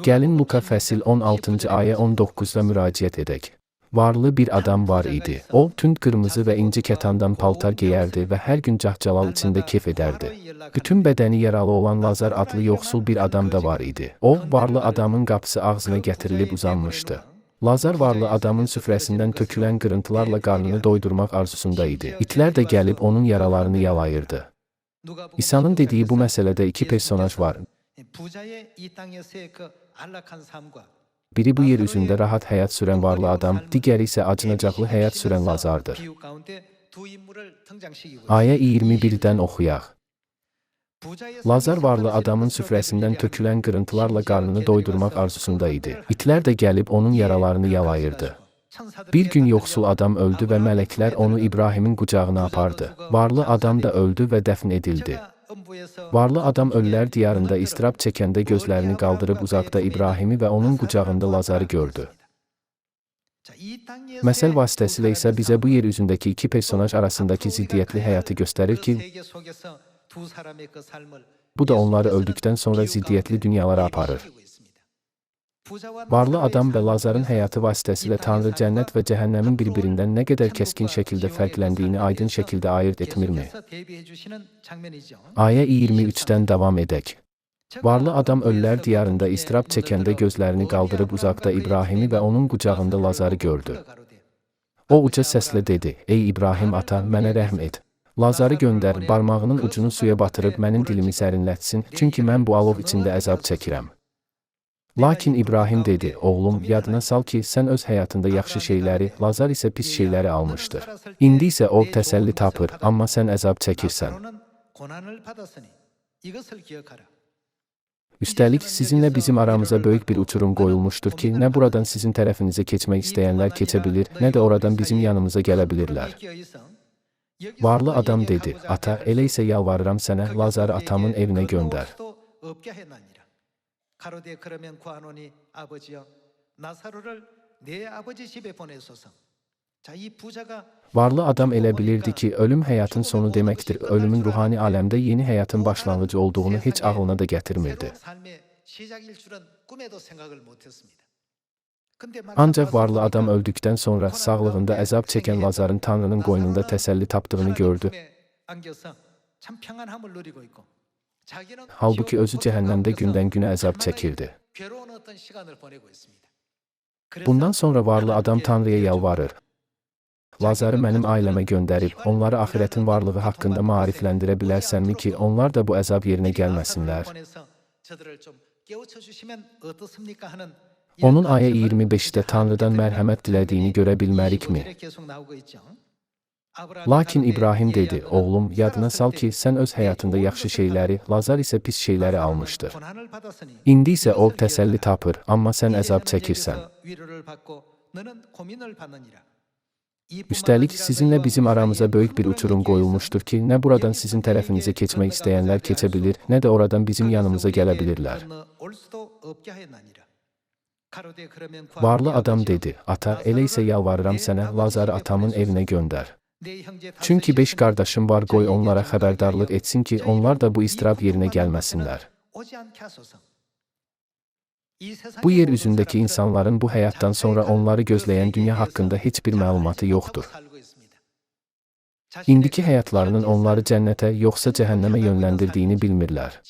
Gəlin Luka fəsil 16-cı ayə 19-da müraciət edək. Varlı bir adam var idi. O, tünd qırmızı və inci kətandan paltar geyərdi və hər gün cahcalal içində kef edərdi. Bütün bədəni yaralı olan Lazar adlı yoxsul bir adam da var idi. O, varlı adamın qapısı ağzına gətirilib uzanmışdı. Lazar varlı adamın süfrəsindən tökülən qırıntılarla qarnını doydurmaq arzusunda idi. İtlər də gəlib onun yaralarını yalayırdı. İsa'nın dediyi bu məsələdə iki personaj var. Biri bu yer üzündə rahat həyat sürən varlı adam, digəri isə acınacaqlı həyat sürən Lazardır. Ayə 21-dən oxuyaq. Lazar varlı adamın süfrəsindən tökülən qırıntılarla qarnını doydurmaq arzusunda idi. İtlər də gəlib onun yaralarını yalayırdı. Bir gün yoxsul adam öldü və mələklər onu İbrahimin qucağına apardı. Varlı adam da öldü və dəfn edildi. Varlı adam ölülər diyarında istirab çəkəndə gözlərini qaldırıb uzaqda İbrahimi və onun qucağında Lazarı gördü. Məsəl vasitəsilə isə bizə bu yer üzündəki iki personaj arasındakı ziddiyyətli həyatı göstərir ki, bu da onları öldükdən sonra ziddiyyətli dünyalara aparır. Varlı adam və Lazarın həyatı vasitəsilə Tanrı cənnət və cəhənnəmin bir-birindən nə qədər kəskin şəkildə fərqləndiyini aydın şəkildə ayırt etmirmi? Ayə 23-dən davam edək. Varlı adam ölülər diyarında istirab çəkəndə gözlərini qaldırıb uzaqda İbrahimi və onun qucağında Lazarı gördü. O uca səslə dedi, ey İbrahim ata, mənə rəhm et. Lazarı göndər, barmağının ucunu suya batırıb mənim dilimi sərinlətsin, çünki mən bu alov içində əzab çəkirəm. Lakin İbrahim dedi, oğlum, yadına sal ki, sən öz həyatında yaxşı şeyləri, Lazar isə pis şeyləri almışdır. İndi isə o təsəlli tapır, amma sən əzab çəkirsən. Üstəlik, sizinlə bizim aramıza böyük bir uçurum qoyulmuşdur ki, nə buradan sizin tərəfinizə keçmək istəyənlər keçə bilir, nə də oradan bizim yanımıza gələ bilirlər. Varlı adam dedi, ata, elə isə yalvarıram sənə, Lazarı atamın evinə göndər. Varlı adam elə bilirdi ki, ölüm həyatın sonu deməkdir, ölümün ruhani aləmdə yeni həyatın başlanğıcı olduğunu heç ağlına da gətirmirdi. Ancaq varlı adam öldükdən sonra sağlığında əzab çəkən Lazarın Tanrının qoynunda təsəlli tapdığını gördü. Halbuki özü cəhənnəmdə gündən-günə əzab çəkirdi. Bundan sonra varlı adam Tanrıya yalvarır. Lazarı mənim ailəmə göndərib, onları axirətin varlığı haqqında maarifləndirə bilərsənmi ki, onlar da bu əzab yerinə gəlməsinlər? Onun ayə 25-də Tanrıdan mərhəmət dilədiyini görə bilmərikmi? Lakin İbrahim dedi, oğlum, yadına sal ki, sən öz həyatında yaxşı şeyləri, Lazar isə pis şeyləri almışdır. İndi isə o təsəlli tapır, amma sən əzab çəkirsən. Üstəlik, sizinlə bizim aramıza böyük bir uçurum qoyulmuşdur ki, nə buradan sizin tərəfinizə keçmək istəyənlər keçə bilir, nə də oradan bizim yanımıza gələ bilirlər. Varlı adam dedi, ata, elə isə yalvarıram sənə, Lazarı atamın evinə göndər. Çünki 5 qardaşım var, qoy onlara xəbərdarlıq etsin ki, onlar da bu istirab yerinə gəlməsinlər. Bu yer üzündəki insanların bu həyatdan sonra onları gözləyən dünya haqqında heç bir məlumatı yoxdur. İndiki həyatlarının onları cənnətə, yoxsa cəhənnəmə yönləndirdiyini bilmirlər.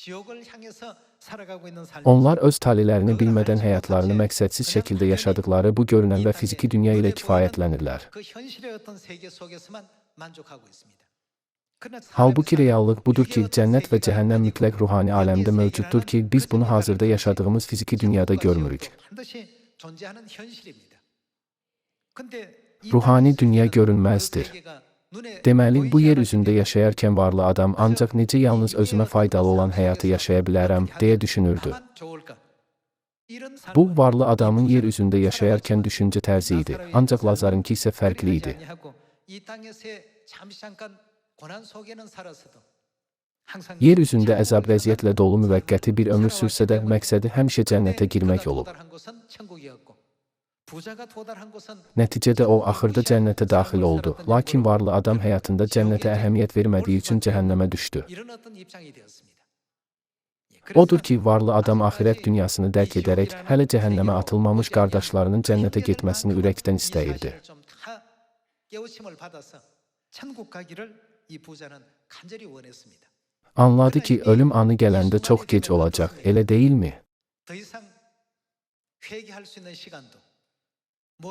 Onlar öz talilərini bilmədən həyatlarını məqsədsiz şəkildə yaşadıkları bu görünən və fiziki dünya ilə kifayətlənirlər. Halbuki reallıq budur ki, cənnət və cəhənnəm mütləq ruhani aləmdə mövcuddur ki, biz bunu hazırda yaşadığımız fiziki dünyada görmürük. Ruhani dünya görünməzdir. Deməli, bu yer üzündə yaşayarkən varlı adam ancaq necə yalnız özümə faydalı olan həyatı yaşaya bilərəm, deyə düşünürdü. Bu, varlı adamın yer üzündə yaşayarkən düşüncə tərzi idi, ancaq Lazarınki isə fərqli idi. Yer üzündə əzab vəziyyətlə dolu müvəqqəti bir ömür sürsə də, məqsədi həmişə cənnətə girmək olub. Nəticədə o, axırda cənnətə daxil oldu, lakin varlı adam həyatında cənnətə əhəmiyyət vermədiyi üçün cəhənnəmə düşdü. Odur ki, varlı adam axirət dünyasını dərk edərək, hələ cəhənnəmə atılmamış qardaşlarının cənnətə getməsini ürəkdən istəyirdi. Anladı ki, ölüm anı gələndə çox gec olacaq, elə deyilmi?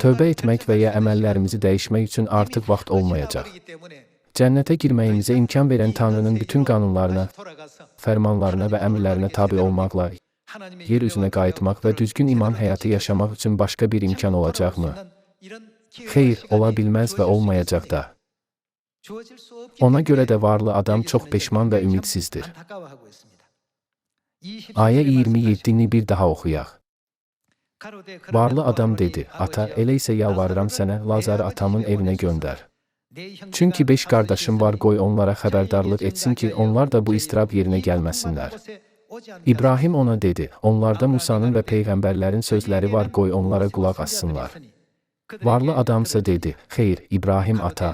Tövbə etmək və ya əməllərimizi dəyişmək üçün artıq vaxt olmayacaq. Cənnətə girməyimizə imkan verən Tanrının bütün qanunlarına, fərmanlarına və əmrlərinə tabe olmaqla, yer üzünə qayıtmaq və düzgün iman həyatı yaşamaq üçün başqa bir imkan olacaqmı? Xeyr, ola bilməz və olmayacaq da. Ona görə də varlı adam çox peşman və ümidsizdir. Ayə 27-ni bir daha oxuyaq. Varlı adam dedi, ata, elə isə yalvarıram sənə, Lazarı atamın evinə göndər. Çünki 5 qardaşım var, qoy onlara xəbərdarlıq etsin ki, onlar da bu istirab yerinə gəlməsinlər. İbrahim ona dedi, onlarda Musanın və peyğəmbərlərin sözləri var, qoy onlara qulaq assınlar. Varlı adamsa dedi, xeyr, İbrahim ata.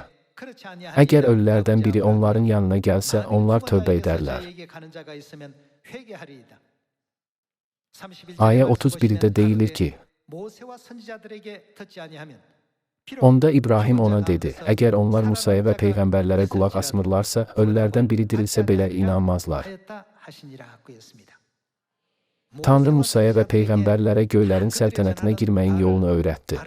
Əgər ölülərdən biri onların yanına gəlsə, onlar tövbə edərlər. Ayə 31-də deyilir ki, onda İbrahim ona dedi, əgər onlar Musaya və peyğəmbərlərə qulaq asmırlarsa, ölülərdən biri dirilsə belə inanmazlar. Tanrı Musaya və peyğəmbərlərə göylərin səltənətinə girməyin yolunu öyrətdi.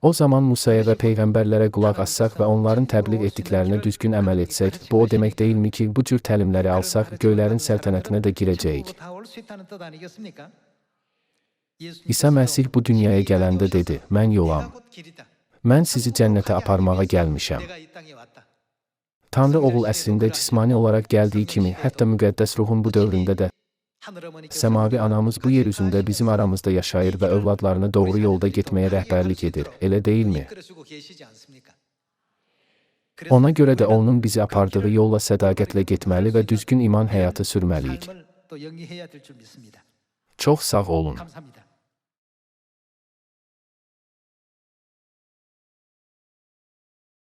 O zaman Musaya və peyğəmbərlərə qulaq assaq və onların təbliğ etdiklərinə düzgün əməl etsək, bu o demək deyilmi ki, bu cür təlimləri alsaq, göylərin səltənətinə də girəcəyik. İsa Məsih bu dünyaya gələndə dedi, mən yolam. Mən sizi cənnətə aparmağa gəlmişəm. Tanrı oğul əslində cismani olaraq gəldiyi kimi, hətta müqəddəs ruhun bu dövründə də, səmavi anamız bu yer üzündə bizim aramızda yaşayır və övladlarına doğru yolda getməyə rəhbərlik edir, elə deyilmi? Ona görə də onun bizi apardığı yolla sədaqətlə getməli və düzgün iman həyatı sürməliyik. Çox sağ olun.